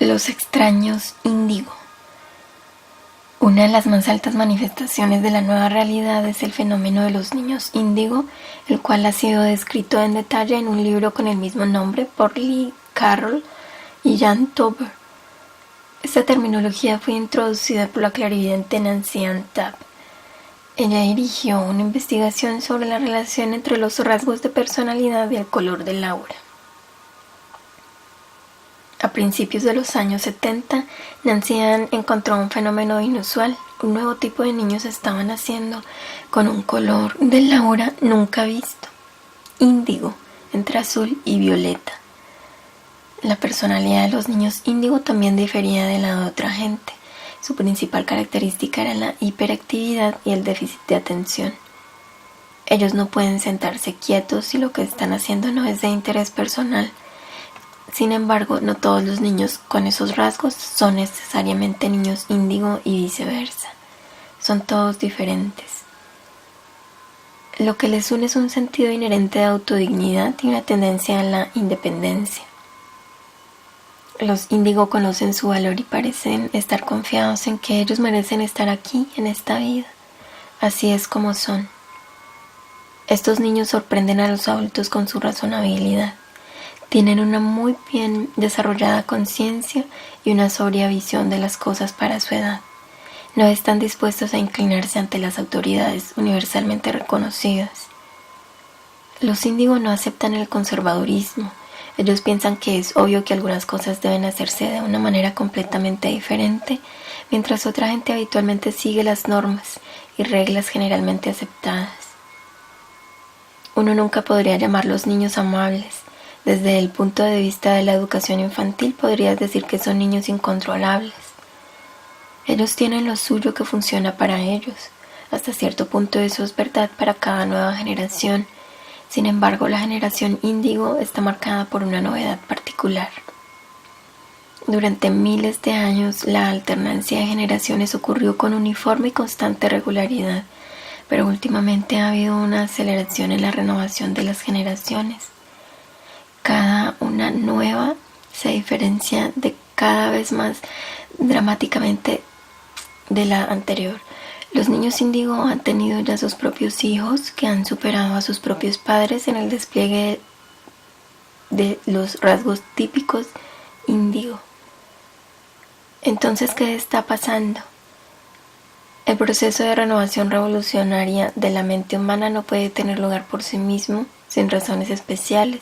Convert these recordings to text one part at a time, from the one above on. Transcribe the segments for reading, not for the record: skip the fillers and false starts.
Los extraños índigo. Una de las más altas manifestaciones de la nueva realidad es el fenómeno de los niños índigo, el cual ha sido descrito en detalle en un libro con el mismo nombre por Lee Carroll y Jan Tauber. Esta terminología fue introducida por la clarividente Nancy Ann Tapp. Ella dirigió una investigación sobre la relación entre los rasgos de personalidad y el color del aura. A principios de los años 70, Nancy Ann encontró un fenómeno inusual. Un nuevo tipo de niños estaba naciendo con un color del aura nunca visto, índigo, entre azul y violeta. La personalidad de los niños índigo también difería de la de otra gente. Su principal característica era la hiperactividad y el déficit de atención. Ellos no pueden sentarse quietos si lo que están haciendo no es de interés personal. Sin embargo, no todos los niños con esos rasgos son necesariamente niños índigo y viceversa. Son todos diferentes. Lo que les une es un sentido inherente de autodignidad y una tendencia a la independencia. Los índigo conocen su valor y parecen estar confiados en que ellos merecen estar aquí, en esta vida. Así es como son. Estos niños sorprenden a los adultos con su razonabilidad. Tienen una muy bien desarrollada conciencia y una sobria visión de las cosas para su edad. No están dispuestos a inclinarse ante las autoridades universalmente reconocidas. Los índigo no aceptan el conservadurismo. Ellos piensan que es obvio que algunas cosas deben hacerse de una manera completamente diferente, mientras otra gente habitualmente sigue las normas y reglas generalmente aceptadas. Uno nunca podría llamarlos niños amables. Desde el punto de vista de la educación infantil, podrías decir que son niños incontrolables. Ellos tienen lo suyo que funciona para ellos. Hasta cierto punto eso es verdad para cada nueva generación. Sin embargo, la generación índigo está marcada por una novedad particular. Durante miles de años, la alternancia de generaciones ocurrió con uniforme y constante regularidad, pero últimamente ha habido una aceleración en la renovación de las generaciones. Cada una nueva se diferencia de cada vez más dramáticamente de la anterior. Los niños índigo han tenido ya sus propios hijos que han superado a sus propios padres en el despliegue de los rasgos típicos índigo. Entonces, ¿qué está pasando? El proceso de renovación revolucionaria de la mente humana no puede tener lugar por sí mismo, sin razones especiales.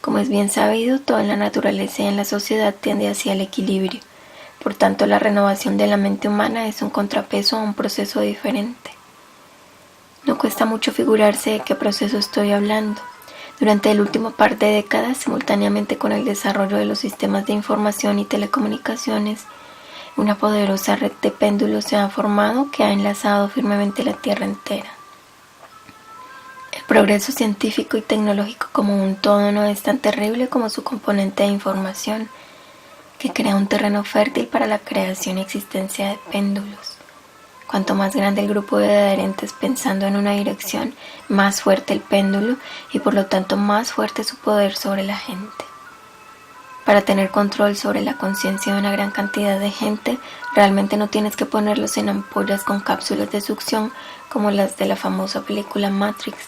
Como es bien sabido, toda la naturaleza y en la sociedad tiende hacia el equilibrio. Por tanto, la renovación de la mente humana es un contrapeso a un proceso diferente. No cuesta mucho figurarse de qué proceso estoy hablando. Durante el último par de décadas, simultáneamente con el desarrollo de los sistemas de información y telecomunicaciones, una poderosa red de péndulos se ha formado que ha enlazado firmemente la Tierra entera. El progreso científico y tecnológico como un todo no es tan terrible como su componente de información, que crea un terreno fértil para la creación y existencia de péndulos. Cuanto más grande el grupo de adherentes pensando en una dirección, más fuerte el péndulo y por lo tanto más fuerte su poder sobre la gente. Para tener control sobre la conciencia de una gran cantidad de gente, realmente no tienes que ponerlos en ampollas con cápsulas de succión como las de la famosa película Matrix.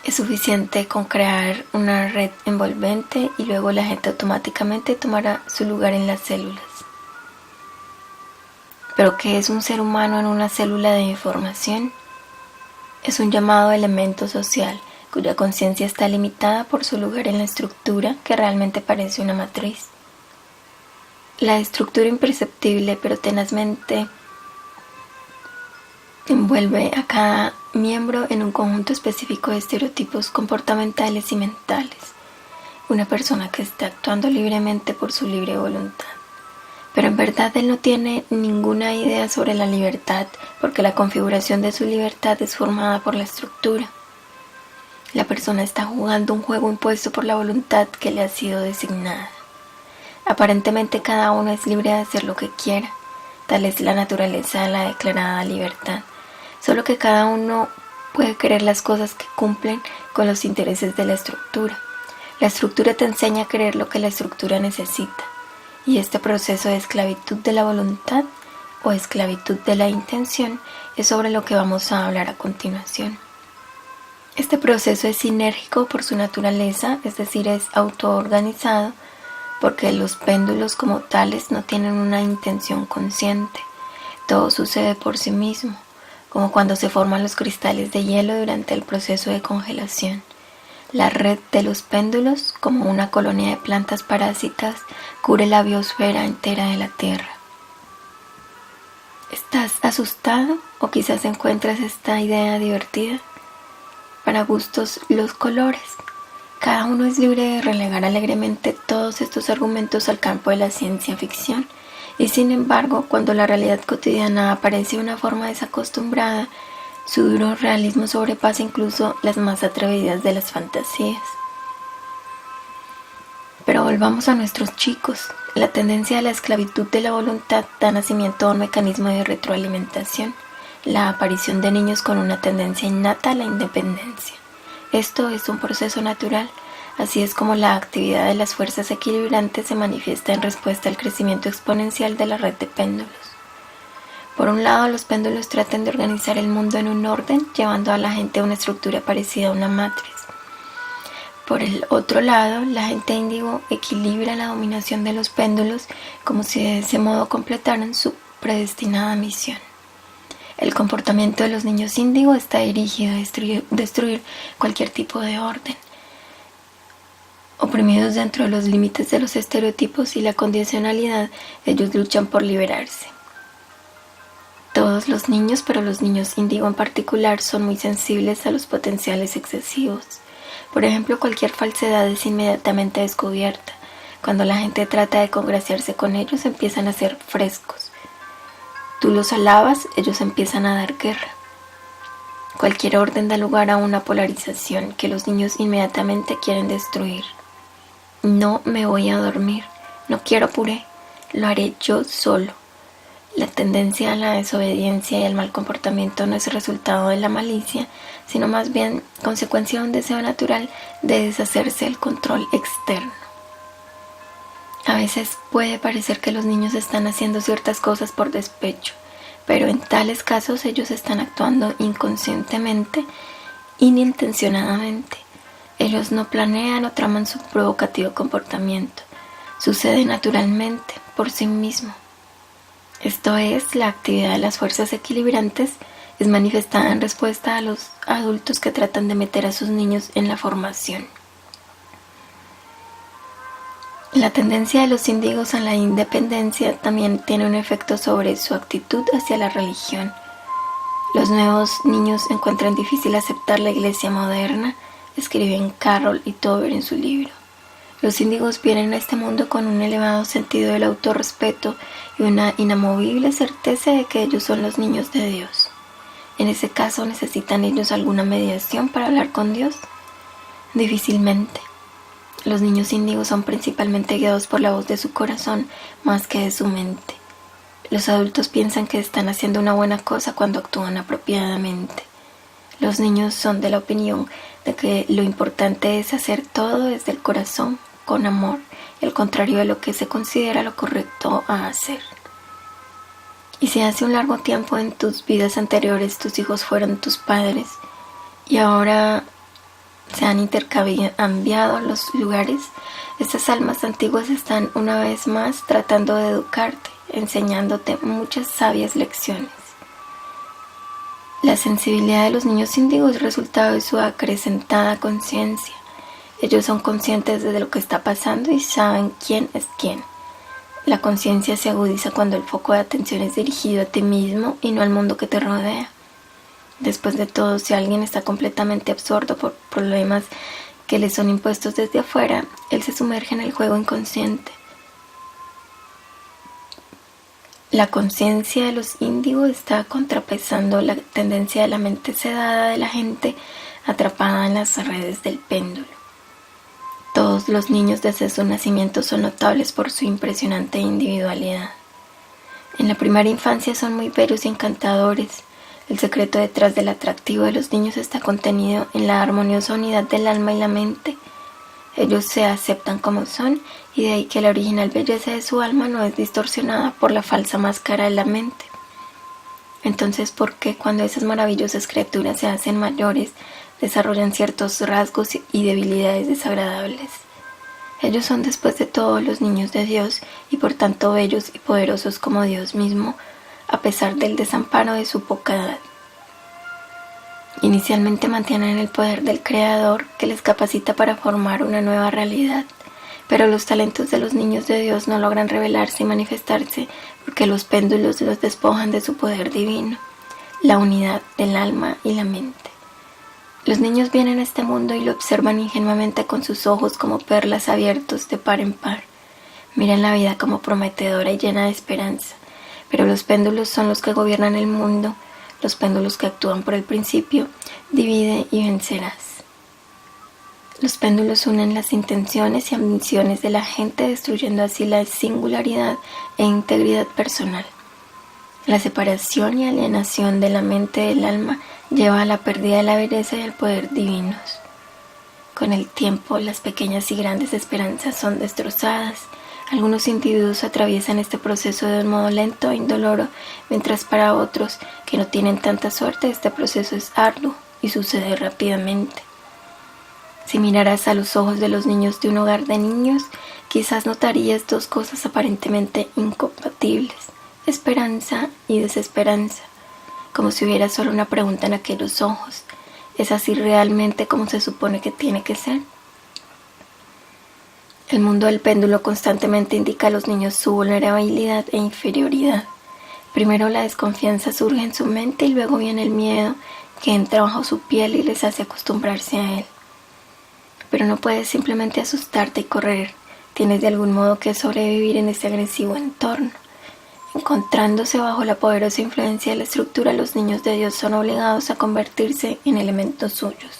Es suficiente con crear una red envolvente y luego la gente automáticamente tomará su lugar en las células. ¿Pero qué es un ser humano en una célula de información? Es un llamado elemento social, cuya conciencia está limitada por su lugar en la estructura que realmente parece una matriz. La estructura imperceptible pero tenazmente envuelve a cada miembro en un conjunto específico de estereotipos comportamentales y mentales. Una persona que está actuando libremente por su libre voluntad. Pero en verdad él no tiene ninguna idea sobre la libertad, porque la configuración de su libertad es formada por la estructura. La persona está jugando un juego impuesto por la voluntad que le ha sido designada. Aparentemente cada uno es libre de hacer lo que quiera. Tal es la naturaleza de la declarada libertad. Solo que cada uno puede querer las cosas que cumplen con los intereses de la estructura. La estructura te enseña a querer lo que la estructura necesita. Y este proceso de esclavitud de la voluntad o esclavitud de la intención es sobre lo que vamos a hablar a continuación. Este proceso es sinérgico por su naturaleza, es decir, es autoorganizado, porque los péndulos como tales no tienen una intención consciente. Todo sucede por sí mismo, como cuando se forman los cristales de hielo durante el proceso de congelación. La red de los péndulos, como una colonia de plantas parásitas, cubre la biosfera entera de la Tierra. ¿Estás asustado o quizás encuentras esta idea divertida? Para gustos los colores. Cada uno es libre de relegar alegremente todos estos argumentos al campo de la ciencia ficción, y sin embargo, cuando la realidad cotidiana aparece de una forma desacostumbrada, su duro realismo sobrepasa incluso las más atrevidas de las fantasías. Pero volvamos a nuestros chicos. La tendencia a la esclavitud de la voluntad da nacimiento a un mecanismo de retroalimentación, la aparición de niños con una tendencia innata a la independencia. Esto es un proceso natural, así es como la actividad de las fuerzas equilibrantes se manifiesta en respuesta al crecimiento exponencial de la red de péndulos. Por un lado, los péndulos tratan de organizar el mundo en un orden, llevando a la gente a una estructura parecida a una matriz. Por el otro lado, la gente índigo equilibra la dominación de los péndulos como si de ese modo completaran su predestinada misión. El comportamiento de los niños índigo está dirigido a destruir cualquier tipo de orden. Oprimidos dentro de los límites de los estereotipos y la condicionalidad, ellos luchan por liberarse. Todos los niños, pero los niños índigo en particular, son muy sensibles a los potenciales excesivos. Por ejemplo, cualquier falsedad es inmediatamente descubierta. Cuando la gente trata de congraciarse con ellos, empiezan a ser frescos. Tú los alabas, ellos empiezan a dar guerra. Cualquier orden da lugar a una polarización que los niños inmediatamente quieren destruir. No me voy a dormir, no quiero puré, lo haré yo solo. La tendencia a la desobediencia y al mal comportamiento no es resultado de la malicia, sino más bien consecuencia de un deseo natural de deshacerse del control externo. A veces puede parecer que los niños están haciendo ciertas cosas por despecho, pero en tales casos ellos están actuando inconscientemente, inintencionadamente. Ellos no planean o traman su provocativo comportamiento. Sucede naturalmente, por sí mismo. Esto es, la actividad de las fuerzas equilibrantes es manifestada en respuesta a los adultos que tratan de meter a sus niños en la formación. La tendencia de los índigos a la independencia también tiene un efecto sobre su actitud hacia la religión. Los nuevos niños encuentran difícil aceptar la iglesia moderna, escriben Carroll y Tober en su libro. Los índigos vienen a este mundo con un elevado sentido del autorrespeto y una inamovible certeza de que ellos son los niños de Dios. En ese caso, ¿necesitan ellos alguna mediación para hablar con Dios? Difícilmente. Los niños índigos son principalmente guiados por la voz de su corazón más que de su mente. Los adultos piensan que están haciendo una buena cosa cuando actúan apropiadamente. Los niños son de la opinión de que lo importante es hacer todo desde el corazón, con amor, el contrario de lo que se considera lo correcto a hacer. Y si hace un largo tiempo en tus vidas anteriores tus hijos fueron tus padres y ahora se han intercambiado los lugares, estas almas antiguas están una vez más tratando de educarte, enseñándote muchas sabias lecciones. La sensibilidad de los niños índigos es resultado de su acrecentada conciencia. Ellos son conscientes de lo que está pasando y saben quién es quién. La conciencia se agudiza cuando el foco de atención es dirigido a ti mismo y no al mundo que te rodea. Después de todo, si alguien está completamente absorto por problemas que le son impuestos desde afuera, él se sumerge en el juego inconsciente. La conciencia de los índigos está contrapesando la tendencia de la mente sedada de la gente atrapada en las redes del péndulo. Todos los niños desde su nacimiento son notables por su impresionante individualidad. En la primera infancia son muy bellos y encantadores. El secreto detrás del atractivo de los niños está contenido en la armoniosa unidad del alma y la mente. Ellos se aceptan como son, y de ahí que la original belleza de su alma no es distorsionada por la falsa máscara de la mente. Entonces, ¿por qué cuando esas maravillosas criaturas se hacen mayores, desarrollan ciertos rasgos y debilidades desagradables? Ellos son después de todo los niños de Dios y por tanto bellos y poderosos como Dios mismo, a pesar del desamparo de su poca edad. Inicialmente mantienen el poder del Creador que les capacita para formar una nueva realidad, pero los talentos de los niños de Dios no logran revelarse y manifestarse porque los péndulos los despojan de su poder divino, la unidad del alma y la mente. Los niños vienen a este mundo y lo observan ingenuamente con sus ojos como perlas abiertos de par en par. Miran la vida como prometedora y llena de esperanza, pero los péndulos son los que gobiernan el mundo, los péndulos que actúan por el principio, divide y vencerás. Los péndulos unen las intenciones y ambiciones de la gente, destruyendo así la singularidad e integridad personal. La separación y alienación de la mente del alma lleva a la pérdida de la belleza y el poder divinos. Con el tiempo, las pequeñas y grandes esperanzas son destrozadas. Algunos individuos atraviesan este proceso de un modo lento e indoloro, mientras para otros, que no tienen tanta suerte, este proceso es arduo y sucede rápidamente. Si miraras a los ojos de los niños de un hogar de niños, quizás notarías dos cosas aparentemente incompatibles: esperanza y desesperanza, como si hubiera solo una pregunta en aquellos ojos: ¿es así realmente como se supone que tiene que ser? El mundo del péndulo constantemente indica a los niños su vulnerabilidad e inferioridad. Primero la desconfianza surge en su mente y luego viene el miedo que entra bajo su piel y les hace acostumbrarse a él. Pero no puedes simplemente asustarte y correr, tienes de algún modo que sobrevivir en este agresivo entorno. Encontrándose bajo la poderosa influencia de la estructura, los niños de Dios son obligados a convertirse en elementos suyos.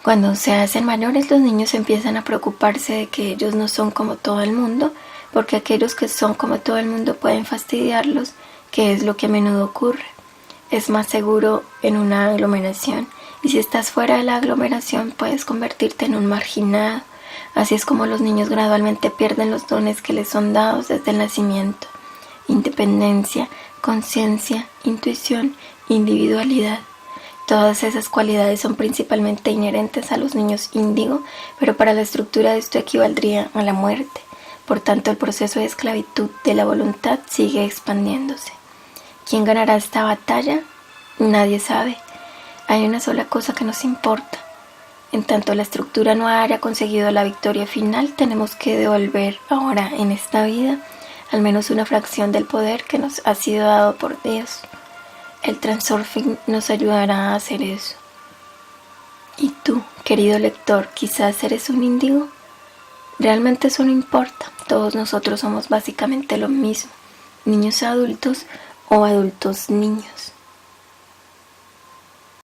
Cuando se hacen mayores, los niños empiezan a preocuparse de que ellos no son como todo el mundo, porque aquellos que son como todo el mundo pueden fastidiarlos, que es lo que a menudo ocurre. Es más seguro en una aglomeración, y si estás fuera de la aglomeración puedes convertirte en un marginado. Así es como los niños gradualmente pierden los dones que les son dados desde el nacimiento: independencia, conciencia, intuición, individualidad. Todas esas cualidades son principalmente inherentes a los niños índigo, pero para la estructura de esto equivaldría a la muerte. Por tanto, el proceso de esclavitud de la voluntad sigue expandiéndose. ¿Quién ganará esta batalla? Nadie sabe. Hay una sola cosa que nos importa. En tanto la estructura no haya conseguido la victoria final, tenemos que devolver ahora en esta vida al menos una fracción del poder que nos ha sido dado por Dios. El transurfing nos ayudará a hacer eso. ¿Y tú, querido lector, quizás eres un índigo? Realmente eso no importa. Todos nosotros somos básicamente lo mismo, niños adultos o adultos niños.